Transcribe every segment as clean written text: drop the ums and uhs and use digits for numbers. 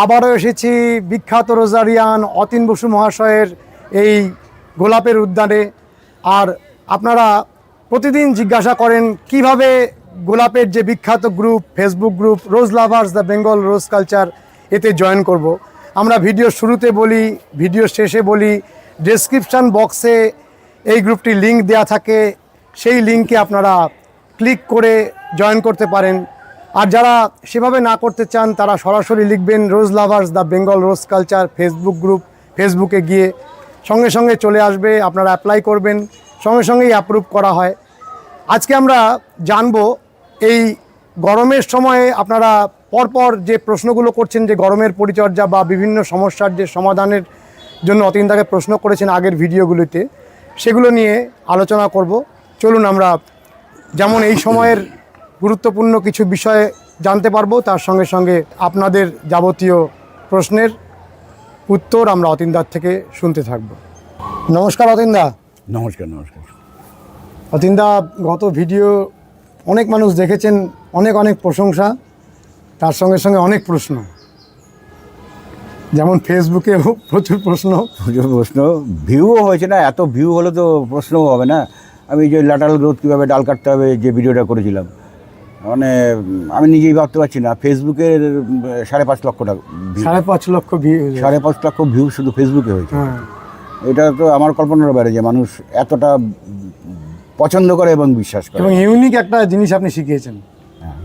আবারও এসেছি বিখ্যাত রোজারিয়ান অতীন বসু মহাশয়ের এই গোলাপের উদ্যানে। আর আপনারা প্রতিদিন জিজ্ঞাসা করেন কিভাবে গোলাপের যে বিখ্যাত group, Facebook group rose lovers the Bengal rose culture, এতে জয়েন করব। আমরা ভিডিও শুরুতে বলি, ভিডিও শেষে বলি, ডেসক্রিপশান বক্সে এই গ্রুপটির লিঙ্ক দেওয়া থাকে, সেই লিঙ্কে আপনারা ক্লিক করে জয়েন করতে পারেন। আর যারা সেভাবে না করতে চান তারা সরাসরি লিখবেন rose lovers the Bengal rose culture Facebook group, ফেসবুকে গিয়ে সঙ্গে সঙ্গে চলে আসবে, আপনারা অ্যাপ্লাই করবেন, সঙ্গে সঙ্গেই অ্যাপ্রুভ করা হয়। আজকে আমরা জানব এই গরমের সময়ে আপনারা পরপর যে প্রশ্নগুলো করছেন, যে গরমের পরিচর্যা বা বিভিন্ন সমস্যার যে সমাধানের জন্য অতীনদাকে প্রশ্ন করেছেন আগের ভিডিওগুলিতে, সেগুলো নিয়ে আলোচনা করব। চলুন আমরা যেমন এই সময়ের গুরুত্বপূর্ণ কিছু বিষয়ে জানতে পারবো, তার সঙ্গে সঙ্গে আপনাদের যাবতীয় প্রশ্নের উত্তর আমরা অতীনদার থেকে শুনতে থাকব। নমস্কার অতীনদা। নমস্কার। নমস্কার অতীনদা, গত ভিডিও অনেক মানুষ দেখেছেন, অনেক অনেক প্রশংসা, তার সঙ্গে সঙ্গে অনেক প্রশ্ন, যেমন ফেসবুকেও প্রচুর প্রশ্ন। ভিউও হয়েছে না, এত ভিউ হলে তো প্রশ্নও হবে না। আমি যে ল্যাটারাল গ্রোথ কীভাবে ডাল কাটতে হবে যে ভিডিওটা করেছিলাম, মানে আমি নিজেই ভাবতে পারছি না। ফেসবুকের 5.5 লক্ষ টাকা, 5.5 লক্ষ ভিউ, 5.5 লক্ষ ভিউ শুধু ফেসবুকে হয়েছে। এটা তো আমার কল্পনার বাইরে যে মানুষ এতটা পছন্দ করে এবং বিশ্বাস করে। এবং ইউনিক একটা জিনিস আপনি শিখিয়েছেন,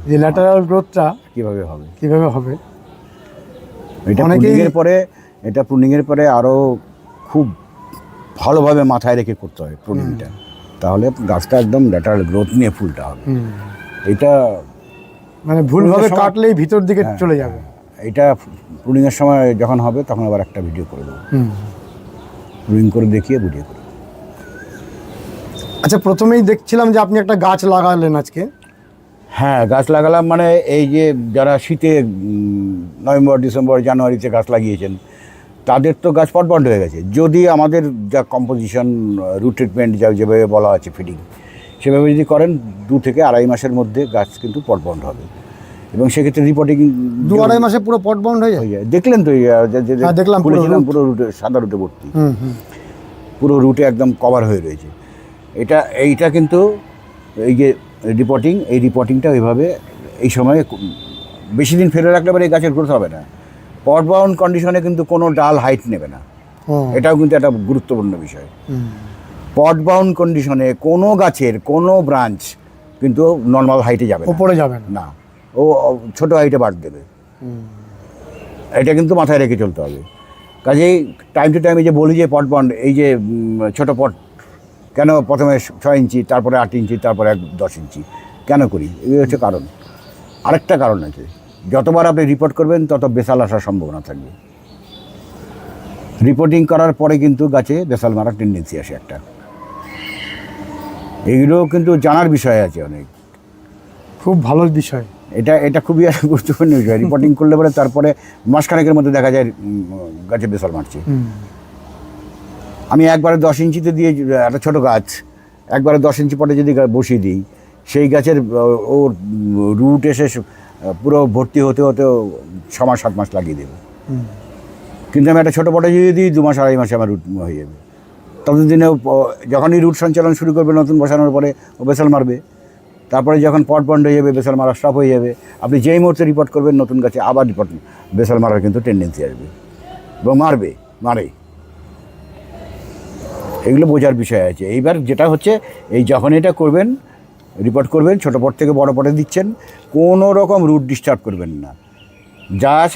যে ল্যাটারাল গ্রোথটা কীভাবে হবে। এটা প্রুনিংয়ের পরে আরও খুব ভালোভাবে মাথায় রেখে করতে হয় প্রুনিংটা, তাহলে গাছটা একদম ল্যাটারাল গ্রোথ নিয়ে ফুলটা হবে। এটা মানে ভুলভাবে কাটলেই ভিতর দিকে চলে যাবে। এটা প্রুনিংয়ের সময় যখন হবে তখন আবার একটা ভিডিও করে দেবো, প্রুনিং করে দেখিয়ে ভিডিও করে। আচ্ছা, প্রথমেই দেখছিলাম যে আপনি একটা গাছ লাগালেন আজকে। হ্যাঁ, গাছ লাগালাম, মানে এই যে যারা শীতে নভেম্বর, ডিসেম্বর, জানুয়ারিতে গাছ লাগিয়েছেন তাদের তো গাছ পটবন্ড হয়ে গেছে। যদি আমাদের যা কম্পোজিশন, রুট ট্রিটমেন্ট যা যেভাবে বলা আছে, ফিডিং সেভাবে যদি করেন 2 থেকে 2.5 মাসের মধ্যে গাছ কিন্তু পটবন্ড হবে। এবং সেক্ষেত্রে রিপোর্টিং 2-2.5 মাসে পুরো পটবন্ড হয়ে যায়। দেখলেন তো, দেখলাম বলেছিলাম পুরো রুটে, সাদা রুটে ভর্তি, পুরো রুটে একদম কভার হয়ে রয়েছে। এইটা কিন্তু এই যে রিপোর্টিং, এই রিপোর্টিংটা ওইভাবে এই সময়ে বেশি দিন ফেলে রাখলে পরে এই গাছের গ্রোথ হবে না। পট বাউন্ড কন্ডিশনে কিন্তু কোনো ডাল হাইট নেবে না, এটাও কিন্তু একটা গুরুত্বপূর্ণ বিষয়। পট বাউন্ড কন্ডিশনে কোনো গাছের কোনো ব্রাঞ্চ কিন্তু নর্মাল হাইটে যাবে না, উপরে যাবে না, ও ছোটো হাইটে বাড় দেবে। এটা কিন্তু মাথায় রেখে চলতে হবে। কাজেই টাইম টু টাইম এই যে বলি যে পট বাউন্ড, এই যে ছোটো পট কেন প্রথমে 6 ইঞ্চি, তারপরে 8 ইঞ্চি, তারপরে 10 ইঞ্চি কেন করি, এই হচ্ছে কারণ। আরেকটা কারণ আছে, যতবার আপনি রিপোর্ট করবেন তত বেসাল আসার সম্ভাবনা থাকবে। রিপোর্টিং করার পরে কিন্তু গাছে বেসাল মারার টেন্ডেন্সি আসে একটা। এগুলো কিন্তু জানার বিষয় আছে অনেক, খুব ভালো বিষয়। এটা খুবই একটা গুরুত্বপূর্ণ বিষয়। রিপোর্টিং করলে পরে তারপরে মাসখানেকের মধ্যে দেখা যায় গাছে বেসাল মারছে। আমি একবারে 10 ইঞ্চিতে দিয়ে একটা ছোটো গাছ একবারে 10 ইঞ্চি পটে যদি বসিয়ে দিই, সেই গাছের ওর রুট এসে পুরো ভর্তি হতে হতে 6-7 মাস লাগিয়ে দেবে। কিন্তু আমি একটা ছোটো পটে যদি দিই 2 মাস 2.5 মাসে আমার রুট হয়ে যাবে। ততদিনেও যখনই রুট সঞ্চালন শুরু করবে নতুন বসানোর পরে ও বেসাল মারবে। তারপরে যখন পট বন্ড হয়ে যাবে, বেসাল মারা স্টপ হয়ে যাবে, আপনি যেই মুহূর্তে রিপোর্ট করবেন নতুন গাছে আবার বেসাল মারার কিন্তু টেন্ডেন্সি আসবে এবং মারে। এগুলো বোঝার বিষয় আছে। এইবার যেটা হচ্ছে, এই যখন এটা করবেন, রিপোর্ট করবেন, ছোটো পট থেকে বড় পটে দিচ্ছেন, কোনো রকম রুট ডিস্টার্ব করবেন না। জাস্ট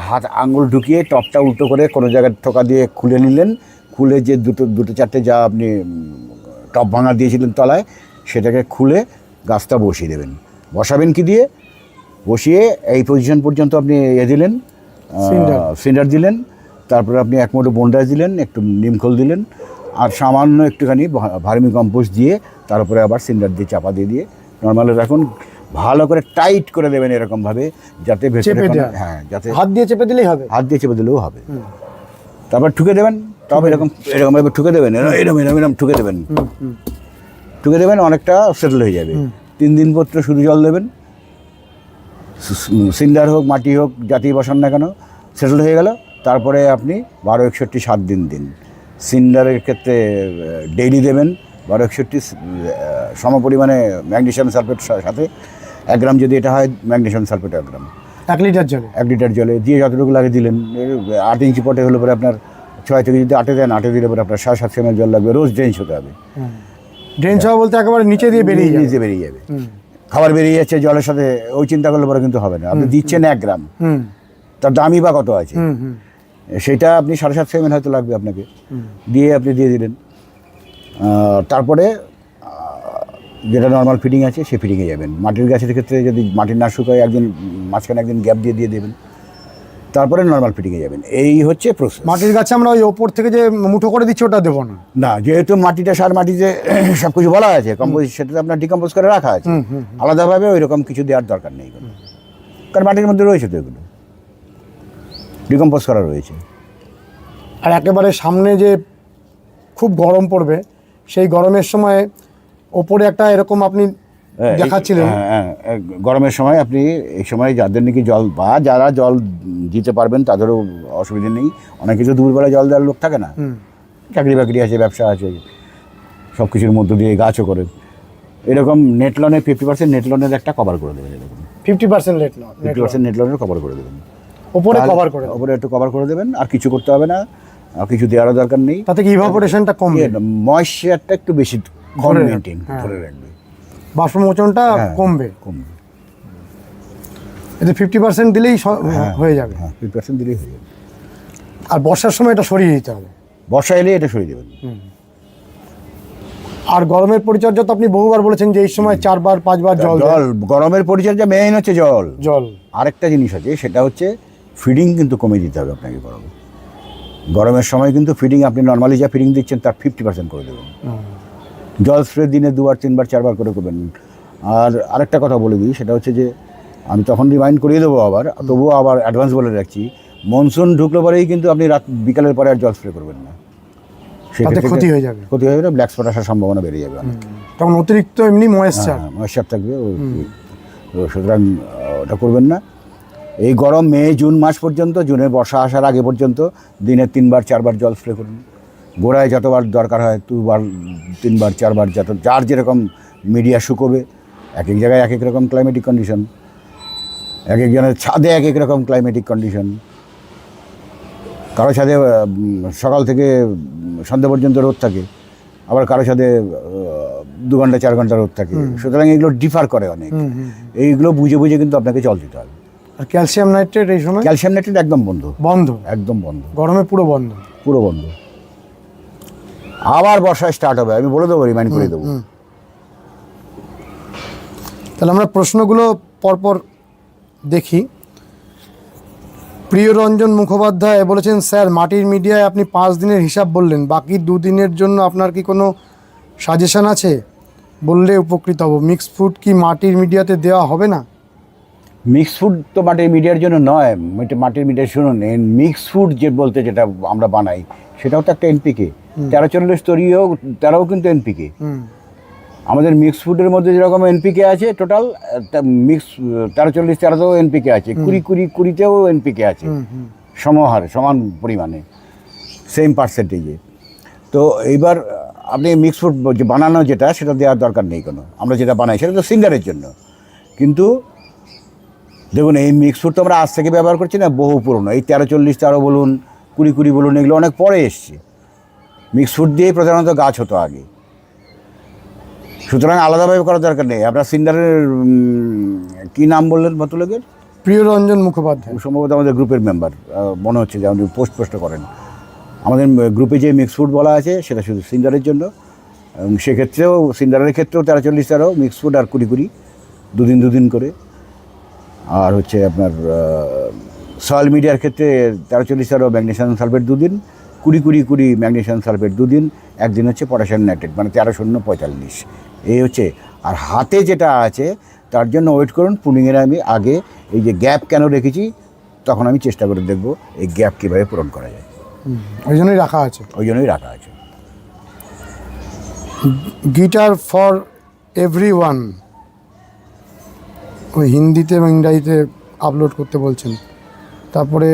হাত আঙুল ঢুকিয়ে টপটা উল্টো করে কোনো জায়গায় ঠোকা দিয়ে খুলে নিলেন, খুলে যে দুটো চারটে যা আপনি টপ ভাঙা দিয়েছিলেন তলায়, সেটাকে খুলে গাছটা বসিয়ে দেবেন। বসাবেন কি দিয়ে? বসিয়ে এই পজিশন পর্যন্ত আপনি দিলেন, সিন্ডার দিলেন, তারপরে আপনি 1 মুঠো বোনডাস দিলেন, একটু নিমখোল দিলেন, আর সামান্য একটুখানি ভার্মি কম্পোস্ট দিয়ে তার উপরে আবার সিন্ডার দিয়ে চাপা দিয়ে নর্মালি রাখুন। ভালো করে টাইট করে দেবেন এরকমভাবে, যাতে ভেতরে, হ্যাঁ, যাতে হাত দিয়ে চেপে দিলেও হবে। তারপর ঠুকে দেবেন, তবে এরকমভাবে ঠুকে দেবেন, এরকম ঠুকে দেবেন, অনেকটা সেটেল হয়ে যাবে। 3 দিন পর শুধু জল দেবেন, সিন্ডার হোক মাটি হোক যাতেই বসান না কেন, সেটেল হয়ে গেল। তারপরে আপনি 1261 7 দিন দিন। সিন্ডারের ক্ষেত্রে ডেইলি দেবেন 1261 সমপরিমাণে ম্যাগনেসিয়াম সালফেট সাথে 1 গ্রাম, যদি এটা হয় ম্যাগনেসিয়াম সালফেট 1 গ্রাম 1 লিটার জলে। 1 লিটার জলে দিয়ে যতটুকু লাগে দিলেন। 8 ইঞ্চি পটে হলে পরে আপনার 6 থেকে যদি 8 দেন, 8 দিলে পরে আপনার 750 ml জল লাগবে। রোজ ড্রেঞ্চ হতে হবে। ড্রেঞ্চ হওয়া বলতে একেবারে নিচে দিয়ে বেরিয়ে যাবে। নিচে বেরিয়ে যাবে। খাবার বেরিয়ে যাচ্ছে জলের সাথে, ওই চিন্তা করলে পরে কিন্তু হবে না। আপনি দিচ্ছেন 1 গ্রাম, তার দামই বা কত আছে, সেটা আপনি 750 ml হয়তো লাগবে আপনাকে, দিয়ে আপনি দিয়ে দিলেন। তারপরে যেটা নর্মাল ফিডিং আছে সে ফিডিংয়ে যাবেন। মাটির গাছের ক্ষেত্রে যদি মাটির না শুকায় একদিন মাঝখানে একদিন গ্যাপ দিয়ে দেবেন, তারপরে নর্মাল ফিডিংয়ে যাবেন। এই হচ্ছে প্রসেস। মাটির গাছে আমরা ওই ওপর থেকে যে মুঠো করে দিচ্ছি ওটা দেবো না। না, যেহেতু মাটিটা সার মাটিতে সব কিছু বলা আছে, কম্পোজ সেটাতে আপনার ডিকম্পোজ করে রাখা আছে, আলাদাভাবে ওই রকম কিছু দেওয়ার দরকার নেই কোনো। কারণ মাটির মধ্যে রয়েছে তো এগুলো, ডিকম্পোজ করা রয়েছে। আর একেবারে সামনে যে খুব গরম পড়বে, সেই গরমের সময় ওপরে একটা এরকম আপনি দেখাচ্ছিলেন। গরমের সময় আপনি এই সময় যাদের নাকি জল বা যারা জল দিতে পারবেন তাদেরও অসুবিধা নেই। অনেক কিছু দুপুরবেলা জল দেওয়ার লোক থাকে না, চাকরি বাকরি আছে, ব্যবসা আছে, সব কিছুর মধ্য দিয়ে গাছও করে। এরকম নেট লনে 50% নেট লনের একটা কভার করে দেবেন। এরকম 50% লেট না, 50% নেট লনের কভার করে দেবেন। ওপরে কভার করে, ওপরে একটু কভার করে দেবেন। আর কিছু করতে হবে না, আর কিছু দেওয়ারও দরকার নেই। তাতে কি ইভাপোরেশনটা কমবে, ময়েশ্চারটা একটু বেশি মেনটেন ধরে রাখবে, বাষ্পমোচনটা কমবে। এতে 50% দিলেই হয়ে যাবে। 50% দিলেই হয়ে যাবে। আর বর্ষার সময় এটা সরিয়ে দিতে হবে। বর্ষা এলে এটা সরিয়ে দেবেন। আর গরমের পরিচর্যা তো আপনি বহুবার বলেছেন যে এই সময় 4 বার 5 বার জল। গরমের পরিচর্যা মেইন হচ্ছে জল। জল আরেকটা জিনিস আছে, সেটা হচ্ছে ফিডিং কিন্তু কমিয়ে দিতে হবে আপনাকে। গরমের সময় কিন্তু ফিডিং আপনি নর্মালি যা ফিডিং দিচ্ছেন তার 50% করে দেবেন। জল স্প্রে দিনে 2 বার 3 বার 4 বার করে করবেন। আর আরেকটা কথা বলে দিই, সেটা হচ্ছে যে আমি তখন রিমাইন্ড করিয়ে দেবো আবার, তবুও আবার অ্যাডভান্স বলে রাখছি, মনসুন ঢুকলো পরেই কিন্তু আপনি রাত বিকালের পরে আর জল স্প্রে করবেন না। তাতে ক্ষতি হয়ে যাবে। ক্ষতি হয়ে যাবে, ব্ল্যাক স্পট আসার সম্ভাবনা বেড়ে যাবে অনেক। তখন অতিরিক্ত এমনি ময়েশ্চার থাকবে, সুতরাং ওটা করবেন না। এই গরম মে জুন মাস পর্যন্ত, জুনের বর্ষা আসার আগে পর্যন্ত দিনে 3 বার 4 বার জল স্প্রে করুন। গোড়ায় যতবার দরকার হয় 2 বার 3 বার 4 বার, যার যেরকম মিডিয়া শুকোবে। এক এক জায়গায় এক এক রকম ক্লাইমেটিক কন্ডিশন, এক একজনের ছাদে এক এক রকম ক্লাইমেটিক কন্ডিশন। কারো ছাদে সকাল থেকে সন্ধ্যা পর্যন্ত রোদ থাকে, আবার কারো ছাদে 2 ঘন্টা 4 ঘন্টা রোদ থাকে। সুতরাং এগুলো ডিফার করে অনেক। এইগুলো বুঝে বুঝে কিন্তু আপনাকে জল দিতে হবে। আর ক্যালসিয়াম নাইট্রেট এই সময়? ক্যালসিয়াম নাইট্রেট একদম বন্ধ, একদম বন্ধ। গরমে পুরো বন্ধ, পুরো বন্ধ। আবার বর্ষায় স্টার্ট হবে, আমি বলে দেবো, রিমাইন্ড করে দেবো। তাহলে আমরা প্রশ্নগুলো পরপর দেখি। প্রিয়রঞ্জন মুখোপাধ্যায় বলেছেন, স্যার মাটির মিডিয়ায় আপনি 5 দিনের হিসাব বললেন, বাকি 2 দিনের জন্য আপনার কি কোনো সাজেশন আছে? বললে উপকৃত হব। মিক্সড ফুড কি মাটির মিডিয়াতে দেওয়া হবে না? মিক্সড ফুড তো মাটির মিডিয়ার জন্য নয়। মাটির মিডিয়া শুনুন, মিক্সড ফুড যে বলতে যেটা আমরা বানাই সেটাও তো একটা এনপিকে। 1340 তৈরিও তারাও কিন্তু এনপিকে। আমাদের মিক্সড ফুডের মধ্যে যেরকম এনপিকে আছে টোটাল মিক্স 1340 তেরোতেও এনপিকে আছে, 20-20-20তেও এনপিকে আছে, সমহারে সমান পরিমাণে, সেম পার্সেন্টেজে। তো এইবার আপনি মিক্সড ফুড যে বানানো যেটা, সেটা দেওয়ার দরকার নেই কোনো। আমরা যেটা বানাই সেটা তো সিঙ্গারের জন্য। কিন্তু দেখুন, এই মিক্সড ফুড তো আমরা আজ থেকে ব্যবহার করছি না, বহু পুরনো। এই 1340 13 বলুন, 20-20 বলুন, এগুলো অনেক পরে এসছে। মিক্সড ফুড দিয়েই প্রধানত গাছ হতো আগে। সুতরাং আলাদাভাবে করার দরকার নেই। আপনার সিন্ডারের কী নাম বললেন ভদ্রলোকের? প্রিয়রঞ্জন মুখোপাধ্যায়, সম্ভবত আমাদের গ্রুপের মেম্বার মনে হচ্ছে, যে আপনি পোস্ট করেন। আমাদের গ্রুপে যে মিক্সড ফুড বলা আছে সেটা শুধু সিন্ডারের জন্য। সেক্ষেত্রেও সিন্ডারের ক্ষেত্রেও 1340 13 মিক্সড ফুড আর 20-20 2 দিন করে। আর হচ্ছে আপনার সয়েল মিডিয়ার ক্ষেত্রে 1340 13 ম্যাগনেসিয়াম সালফেট 2 দিন, 20-20-20 ম্যাগনেসিয়াম সালফেট 2 দিন, 1 দিন হচ্ছে পটাশিয়াম নাইট্রেট, মানে 13-0-45। এই হচ্ছে। আর হাতে যেটা আছে তার জন্য ওয়েট করুন। পুডিংয়ের আমি আগে এই যে গ্যাপ কেন রেখেছি, তখন আমি চেষ্টা করে দেখব এই গ্যাপ কীভাবে পূরণ করা যায়। ওই জন্যই রাখা আছে। গিটার ফর এভরিওয়ান, ওই হিন্দিতে এবং ইংরাজিতে আপলোড করতে বলছেন। তারপরে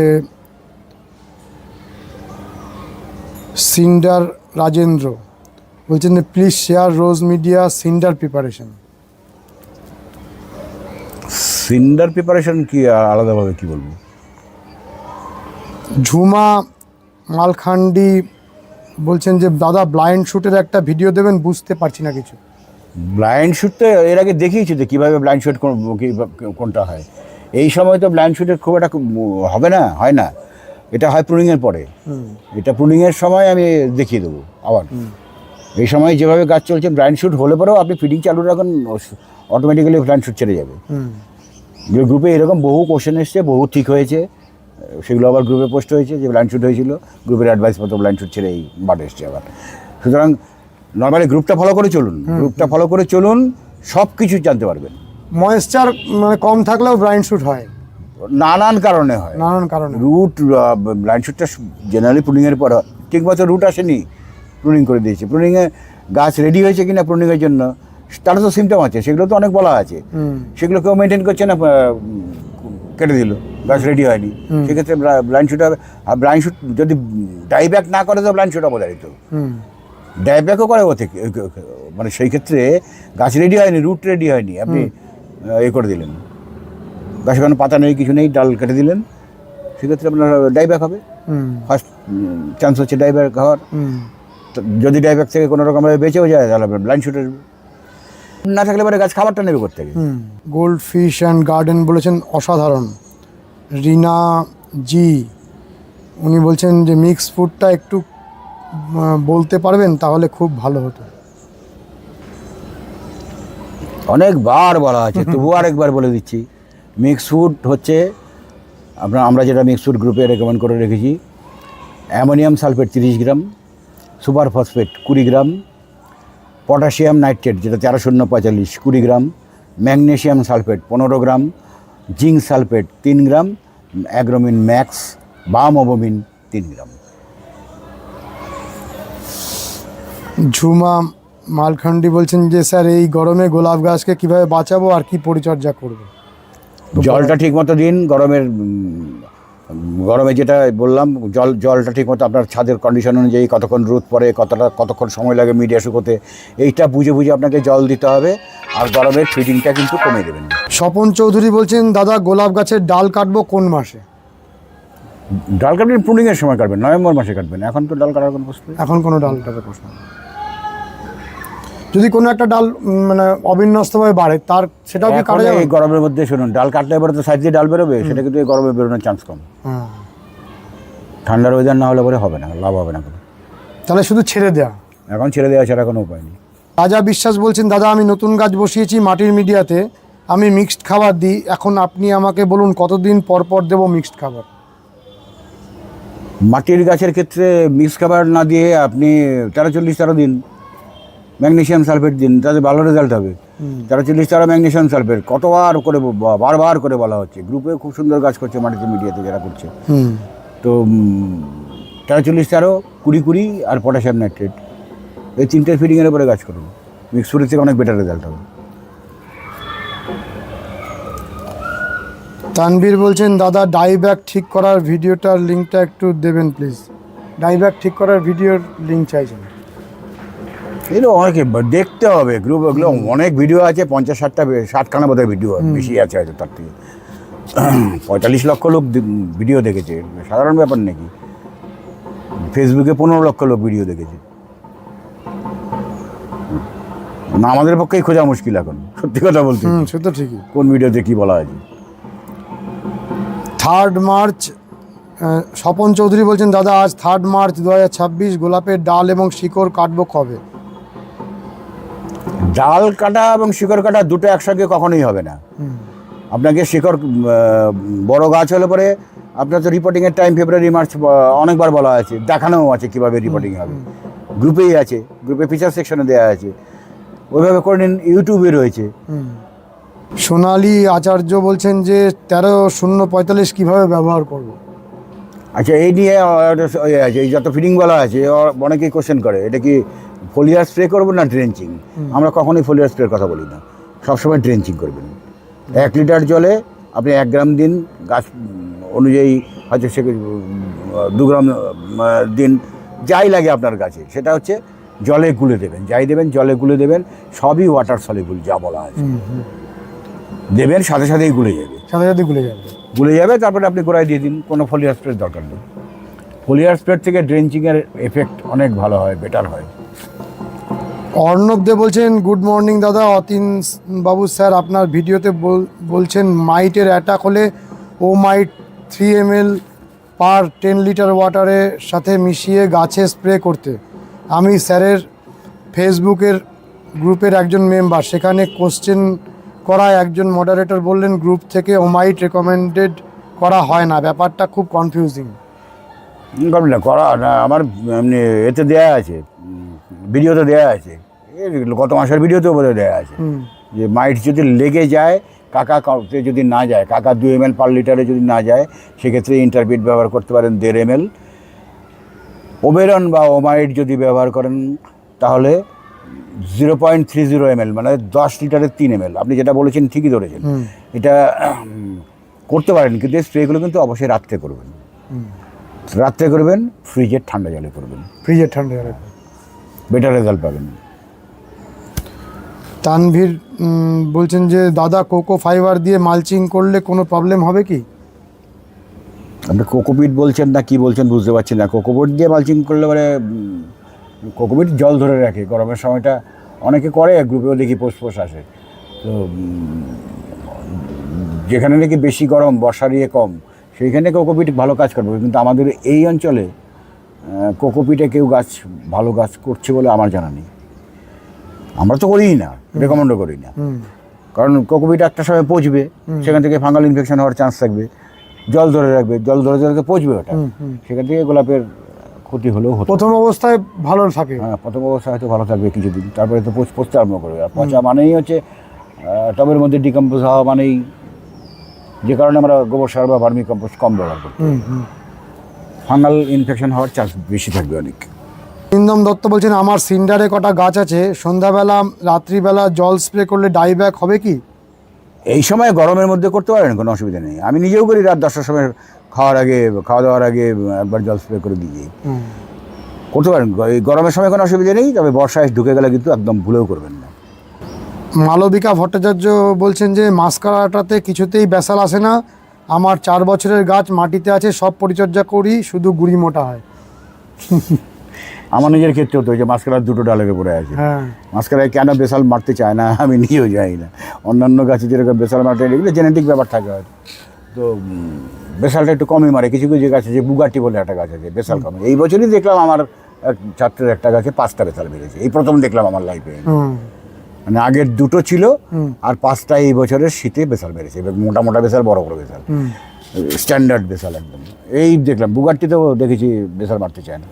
সিন্ডার রাজেন্দ্র বলছেন যে please share rose media cinder preparation. Cinder preparation কি আলাদাভাবে কি বলবো? ঝুমা মালখান্ডি বলছেন যে দাদা ব্লাইন্ড শ্যুটের একটা ভিডিও দেবেন, বুঝতে পারছি না কিছু। ব্লাইন্ড শ্যুট তো এর আগে দেখিয়েছি তো কীভাবে ব্লাইন্ড শ্যুট কোনটা হয়। এই সময় তো ব্লাইন্ড শ্যুটের খুব একটা হবে না, হয় না, এটা হয় প্রুনিংয়ের পরে। এটা প্রুনিংয়ের সময় আমি দেখিয়ে দেবো আবার। এই সময় যেভাবে গাছ চলছে ব্লাইন্ড শ্যুট হলে পরেও আপনি ফিডিং চালু রাখুন, অটোমেটিক্যালি ব্লাইন্ড শ্যুট ছেড়ে যাবে। গ্রুপে এরকম বহু কোশ্চেন এসছে, বহু ঠিক হয়েছে, সেগুলো আবার গ্রুপে পোস্ট হয়েছে যে ব্লাইন্ড শ্যুট হয়েছিল, গ্রুপের অ্যাডভাইস মতো ব্লাইন্ড শ্যুট ছেড়ে এই বাট এসছে আবার। সুতরাং নর্মালি গ্রুপটা ফলো করে চলুন, গ্রুপটা ফলো করে চলুন, সব কিছু জানতে পারবেন। ময়েশ্চার মানে কম থাকলেও ব্লাইন্ড শ্যুট হয়, নানান কারণে হয়, নানান কারণে। রুট ব্লাইন্ড শ্যুটটা জেনারেলি প্রুনিংয়ের পর হয়। ঠিকমতো রুট আসেনি, প্রুনিং করে দিয়েছে, প্রুনিংয়ে গাছ রেডি হয়েছে কিনা প্রুনিংয়ের জন্য তার তো সিমটম আছে, সেগুলো তো অনেক বলা আছে, সেগুলো কেউ মেনটেন করছে না, কেটে দিল, গাছ রেডি হয়নি, সেক্ষেত্রে ব্লাইন্ড শ্যুট হবে। আর ব্লাইন্ড শ্যুট যদি ডাইব্যাক না করে তো ব্লাইন্ড শ্যুট অবধারিত, ডাইব্যাকও করে ও থেকে, মানে সেই ক্ষেত্রে গাছ রেডি হয়নি, রুট রেডি হয়নি, আপনি এ করে দিলেন, গাছে কোনো পাতা নেই, কিছু নেই, ডাল কেটে দিলেন, সেক্ষেত্রে আপনার ডাইব্যাক হবে। ফার্স্ট চান্স হচ্ছে ডাইব্যাক হওয়ার। যদি ডাইব্যাক থেকে কোনো রকমভাবে বেঁচেও যায় তাহলে আপনার ব্লাইন্ড শ্যুটের না থাকলে পরে গাছ খাবারটা নেবে করতে গেলে। গোল্ড ফিশ অ্যান্ড গার্ডেন বলেছেন অসাধারণ। রিনা জি উনি বলছেন যে মিক্স ফুডটা একটু বলতে পারবেন তাহলে খুব ভালো হতো। অনেকবার বলা আছে, তবুও আরেকবার বলে দিচ্ছি। মিক্স ফুড হচ্ছে আমরা যেটা মিক্স ফুড গ্রুপে রেকমেন্ড করে রেখেছি, অ্যামোনিয়াম সালফেট 30 গ্রাম, সুপার ফসফেট 20 গ্রাম, পটাশিয়াম নাইট্রেট যেটা 1345 20 গ্রাম, ম্যাগনেশিয়াম সালফেট 15 গ্রাম, জিঙ্ক সালফেট 3 গ্রাম, অ্যাগ্রোমিন ম্যাক্স বা মোবোমিন 3 গ্রাম। ঝুমা মালখান্ডি বলছেন যে স্যার এই গরমে গোলাপ গাছকে কিভাবে বাঁচাবো আর কি পরিচর্যা করব? জলটা ঠিকমতো দিন, গরমে যেটা বললাম, জলটা ঠিকমতো আপনার ছাদের কন্ডিশন অনুযায়ী কতক্ষণ রোদ পড়ে, কতক্ষণ সময় লাগে মিডিয়া শুকোতে, এইটা বুঝে বুঝে আপনাকে জল দিতে হবে। আর গরমের ফিডিংটা কিন্তু কমিয়ে দেবেন। স্বপন চৌধুরী বলছেন দাদা গোলাপ গাছের ডাল কাটবো কোন মাসে? ডাল কাটবেন প্রুনিংয়ের সময় কাটবেন, নভেম্বর মাসে কাটবেন, এখন তো ডাল কাটার কোনো প্রশ্ন নেই। এখন কোনো ডাল কাটার প্রশ্ন নেই। যদি কোনো একটা ডাল মানে অবিন্যস্তভাবে বাড়ে তার সেটাও কি কাটা যাবে? এই গরমের মধ্যে শুনুন, ডাল কাটলে এবারে তো সাইড দিয়ে ডাল বেরোবে, সেটা কিন্তু এই গরমে বেরোনোর চান্স কম। ঠান্ডার ওয়েদার না হলে পরে হবে না, লাভ হবে না কোনো। তাহলে শুধু ছেড়ে দেওয়া, এখন ছেড়ে দেওয়া ছাড়া কোনো উপায় নেই। রাজা বিশ্বাস বলছেন দাদা আমি নতুন গাছ বসিয়েছি মাটির মিডিয়াতে, আমি মিক্সড খাবার দিই, এখন আপনি আমাকে বলুন কতদিন পর পর দেবো মিক্সড খাবার? মাটির গাছের ক্ষেত্রে মিক্স খাবার না দিয়ে আপনি 13 দিন ম্যাগনেশিয়াম সালফেট দিন, তাতে ভালো রেজাল্ট হবে। 13 ম্যাগনেশিয়াম সালফেট কতবার করে বারবার করে বলা হচ্ছে, গ্রুপে খুব সুন্দর গাছ করছে মাটিতে মিডিয়াতে যারা করছে। তো 13 20 আর পটাশিয়াম নাইট্রেট, এই 3টে ফিডিংয়ের উপরে গাছ করুন, মিক্স ফুডের থেকে অনেক বেটার রেজাল্ট হবে। তানবীর বলছেন দাদা ডাইব্যাক ঠিক করার ভিডিওটার লিঙ্কটা একটু দেবেন প্লিজ। ডাইব্যাক ঠিক করার ভিডিওর লিঙ্ক চাইছেন? এগুলো অনেকে দেখতে হবে, গ্রুপ ওগুলো অনেক ভিডিও আছে, 50-60খানা বোধহয় ভিডিও বেশি আছে হয়তো তার থেকে। 45 লক্ষ লোক ভিডিও দেখেছে, সাধারণ ব্যাপার নাকি? ফেসবুকে 15 লক্ষ লোক ভিডিও দেখেছে। না আমাদের পক্ষেই খোঁজা মুশকিল এখন, সত্যি কথা বলতে। সে তো ঠিকই। কোন ভিডিওতে কী বলা হয়েছে? 3 মার্চ স্বপন চৌধুরী বলছেন দাদা আজ 3 মার্চ 2026, গোলাপের ডাল এবং শিকড় কাটবো কবে? ডাল কাটা এবং শিকড় কাটা দুটো একসঙ্গে কখনোই হবে না। আপনাকে শিকড় বড় গাছ হলে পরে আপনার তো রিপোর্টিংয়ের টাইম ফেব্রুয়ারি মার্চ অনেকবার বলা আছে, দেখানোও আছে কীভাবে রিপোর্টিং হবে, গ্রুপেই আছে, গ্রুপে ফিচার সেকশনে দেওয়া আছে, ওইভাবে করে নিন, ইউটিউবে রয়েছে। সোনালী আচার্য বলছেন যে 13-0-45 কীভাবে ব্যবহার করব? আচ্ছা, এই নিয়ে আছে, এই যত ফিডিং বলা আছে অনেকেই কোশ্চেন করে, এটা কি ফোলিয়ার স্প্রে করবো না ড্রেঞ্চিং? আমরা কখনোই ফোলিয়ার স্প্রের কথা বলি না, সবসময় ড্রেঞ্চিং করবেন। 1 লিটার জলে আপনি 1 গ্রাম দিন, গাছ অনুযায়ী হয়তো সে 2 গ্রাম দিন, যাই লাগে আপনার গাছে, সেটা হচ্ছে জলে গুলে দেবেন, যাই দেবেন জলে গুলে দেবেন, সবই ওয়াটার সলিবল যা বলা আছে, দেবেন সাথে সাথেই গুলে যাবে, সাথে সাথে গুলে যাবে। তারপরে আপনি গোড়ায় দিয়ে দিন, কোনো ফলিয়ার স্প্রের দরকার নেই। ফলিয়ার স্প্রে থেকে ড্রেঞ্চিংয়ের এফেক্ট অনেক ভালো হয়, বেটার হয়। অর্ণব দে বলছেন, গুড মর্নিং দাদা। অতীন বাবু স্যার, আপনার ভিডিওতে বলছেন মাইটের অ্যাটাক হলে ও মাইট 3 ml পার 10 লিটার ওয়াটারের সাথে মিশিয়ে গাছে স্প্রে করতে। আমি স্যারের ফেসবুকের গ্রুপের একজন মেম্বার, সেখানে কোশ্চেন করায় একজন মডারেটর বললেন গ্রুপ থেকে ওমাইট রেকমেন্ডেড করা হয় না। ব্যাপারটা খুব কনফিউজিং। না করা না, আমার এমনি এতে দেওয়া আছে, ভিডিওতে দেওয়া আছে, গত মাসের ভিডিওতেও বোধহয় দেওয়া আছে যে মাইট যদি লেগে যায়, কাকাতে যদি না যায়, কাকা 2 ml পার লিটারে যদি না যায়, সেক্ষেত্রে ইন্টারবিট ব্যবহার করতে পারেন 1.5 ml। ওবেরন বা ওমাইট যদি ব্যবহার করেন তাহলে 0.30 ml, মানে 10 লিটারে 3 ml। আপনি যেটা বলেছেন ঠিকই ধরেছেন, এটা করতে পারেন, কিন্তু স্প্রেগুলো কিন্তু অবশ্যই রাত্রে করবেন, রাত্রে করবেন, ফ্রিজের ঠান্ডা জলে করবেন, ফ্রিজের ঠান্ডা জলে বেটার রেজাল্ট পাবেন। তানভীর বলছেন যে দাদা, কোকো ফাইবার দিয়ে মালচিং করলে কোনো প্রবলেম হবে কি? আপনি কোকোপিট বলছেন না কি বলছেন বুঝতে পারছি না। কোকোপিট দিয়ে মালচিং করলে মানে কোকোপিট জল ধরে রাখে, গরমের সময়টা অনেকে করে, গ্রুপেও দেখি পোস্ট আসে। তো যেখানে নাকি বেশি গরম, বর্ষার ইয়ে কম, সেইখানে কোকোপিট ভালো কাজ করবে, কিন্তু আমাদের এই অঞ্চলে কোকোপিটে কেউ ভালো গাছ করছে বলে আমার জানা নেই। আমরা তো করিই না, রেকমেন্ডও করি না, কারণ কোকোপিট একটা সময় পচবে, সেখান থেকে ফাঙ্গাল ইনফেকশন হওয়ার চান্স থাকবে, জল ধরে রাখবে, জল ধরে ধরে পচবে ওটা, সেখান থেকে গোলাপের ক্ষতি হলেও হতো। প্রথম অবস্থায় ভালো থাকে, হ্যাঁ, প্রথম অবস্থায় হয়তো ভালো থাকবে কিছুদিন, তারপরে তো পচতে আরম্ভ করবে। আর পচা মানেই হচ্ছে টবের মধ্যে ডিকম্পোজ হওয়া, মানেই যে কারণে আমরা গোবর সার বা ভার্মি কম্পোস্ট কম ব্যবহার করি, ফাঙ্গাল ইনফেকশন হওয়ার চান্স বেশি থাকবে অনেক। ইন্দম দত্ত বলছেন, আমার সিন্ডারে কটা গাছ আছে, সন্ধ্যাবেলা রাত্রিবেলা জল স্প্রে করলে ডাইব্যাক হবে কি? এই সময় গরমের মধ্যে করতে পারেন, কোনো অসুবিধা নেই। আমি নিজেও করি, রাত 10টার সময় খাওয়া দাওয়ার আগে একবার জল স্প্রে করে দিয়ে করতে পারেন। এই গরমের সময় কোনো অসুবিধা নেই, তবে বর্ষায় ঢুকে গেলে কিন্তু একদম ভুলেও করবেন না। মালবিকা ভট্টাচার্য বলছেন যে মাস্কারাটাতে কিছুতেই ব্যাসাল আসে না, আমার 4 বছরের গাছ মাটিতে আছে, সব পরিচর্যা করি, শুধু গুড়ি মোটা হয়। আমার নিজের ক্ষেত্রেও তো, যে মাস্কারার 2টো ডালের পড়ে আছে, মাস্কারায় কেন বেসাল মারতে চায় না আমি নিজেও যাই না। অন্যান্য গাছে যেরকম বেসাল মারতে এগুলো জেনেটিক ব্যাপার থাকে হয়তো, তো বেসালটা একটু কমই মারে। কিছু কিছু গাছ আছে, বুগাটি বলে একটা গাছ আছে, বেসাল কমে। এই বছরই দেখলাম আমার এক ছাত্রের একটা গাছে 5টা বেসাল বেড়েছে, এই প্রথম দেখলাম আমার লাইফে। মানে আগের 2টো ছিল, আর 5টা এই বছরের শীতে বেসাল বেড়েছে। এবার মোটা মোটা বেসাল, বড় বড় বেসাল, স্ট্যান্ডার্ড বেসাল একদম। এই দেখলাম বুগাটিতেও দেখেছি বেসাল মারতে চায় না।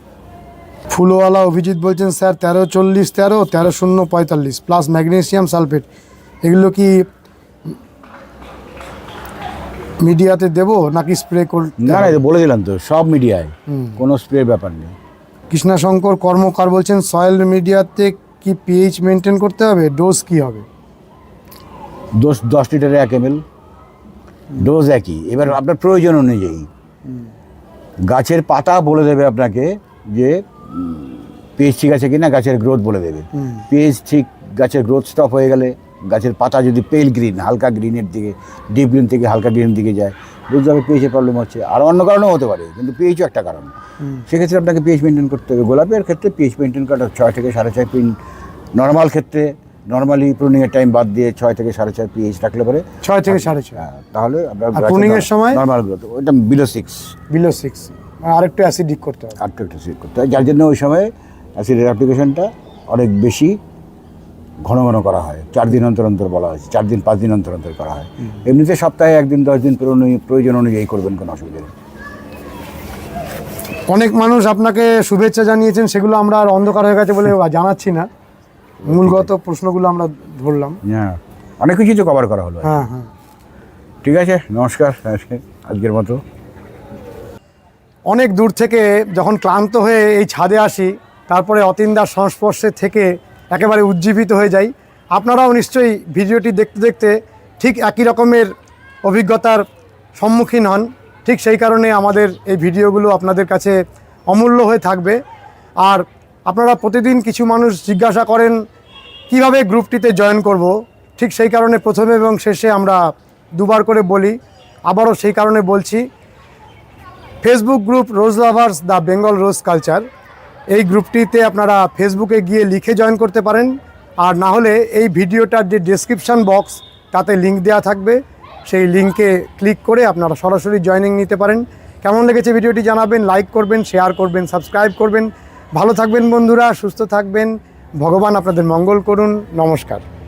ফুলওয়ালা অভিজিৎ বলছেন, স্যার 134013 13045 প্লাস ম্যাগনেসিয়াম সালফেট, এগুলো কি মিডিয়াতে দেবো নাকি স্প্রে করতে? না না, বলে দিলাম তো, সব মিডিয়ায়, কোনো স্প্রের ব্যাপার নেই। কৃষ্ণাশঙ্কর কর্মকার বলছেন, সয়েল মিডিয়াতে কি পিএইচ মেনটেন করতে হবে, ডোজ কি হবে? 10 লিটারে 1 ml, ডোজ একই। এবার আপনার প্রয়োজন অনুযায়ী গাছের পাতা বলে দেবে আপনাকে যে পিএইচ ঠিক আছে কিনা, গাছের গ্রোথ বলে দেবে। পিএইচ ঠিক, গাছের গ্রোথ স্টপ হয়ে গেলে, গাছের পাতা যদি পেল গ্রিন, হালকা গ্রিনের দিকে, ডিপ গ্রিন থেকে হালকা গ্রিন দিকে যায়, বুঝতে হবে পিএইচের প্রবলেম হচ্ছে। আর অন্য কারণেও হতে পারে, কিন্তু পিএইচও একটা কারণ। সেক্ষেত্রে আপনাকে পিএইচ মেনটেন করতে হবে। গোলাপের ক্ষেত্রে পিএইচ মেনটেন করা 6 থেকে 6.5 নর্মাল ক্ষেত্রে, নর্মালি প্রুনিংয়ের টাইম বাদ দিয়ে 6 থেকে 6.5 পিএইচ রাখলে পরে 6 থেকে 6.5, তাহলে আপনার প্রুনিংয়ের সময় নর্মাল গ্রোথ ওইটা বিলো 6 আর একটু অ্যাসিডিক করতে হবে, আর একটু অ্যাসিড করতে হয়, যার জন্য ওই সময় অ্যাসিডের অ্যাপ্লিকেশনটা অনেক বেশি ঘন ঘন করা হয়। 4 দিন অন্তর অন্তর বলা হয়েছে, 4 দিন 5 দিন অন্তর অন্তর করা হয়। এমনিতে সপ্তাহে 1 দিন 10 দিন প্রয়োজন অনুযায়ী করবেন, কোনো অসুবিধা নেই। অনেক মানুষ আপনাকে শুভেচ্ছা জানিয়েছেন, সেগুলো আমরা আর অন্ধকার হয়ে গেছে বলে জানাচ্ছি না, মূলগত প্রশ্নগুলো আমরা ধরলাম। হ্যাঁ, অনেক কিছু তো কভার করা হলো। হ্যাঁ হ্যাঁ, ঠিক আছে, নমস্কার, আজকের মতো। অনেক দূর থেকে যখন ক্লান্ত হয়ে এই ছাদে আসি, তারপরে অতীন্দার সংস্পর্শে থেকে একেবারে উজ্জীবিত হয়ে যাই। আপনারাও নিশ্চয়ই ভিডিওটি দেখতে দেখতে ঠিক একই রকমের অভিজ্ঞতার সম্মুখীন হন। ঠিক সেই কারণে আমাদের এই ভিডিওগুলো আপনাদের কাছে অমূল্য হয়ে থাকবে। আর আপনারা প্রতিদিন কিছু মানুষ জিজ্ঞাসা করেন কিভাবে গ্রুপটিতে জয়েন করব, ঠিক সেই কারণে প্রথমে এবং শেষে আমরা দুবার করে বলি, আবারও সেই কারণে বলছি। Facebook group rose lovers the Bengal rose culture, এই গ্রুপটিতে আপনারা ফেসবুকে গিয়ে লিখে জয়েন করতে পারেন, আর না হলে এই ভিডিওটার যে ডেসক্রিপশান বক্স তাতে লিঙ্ক দেওয়া থাকবে, সেই লিঙ্কে ক্লিক করে আপনারা সরাসরি জয়েনিং নিতে পারেন। কেমন লেগেছে ভিডিওটি জানাবেন, লাইক করবেন, শেয়ার করবেন, সাবস্ক্রাইব করবেন। ভালো থাকবেন বন্ধুরা, সুস্থ থাকবেন, ভগবান আপনাদের মঙ্গল করুন। নমস্কার।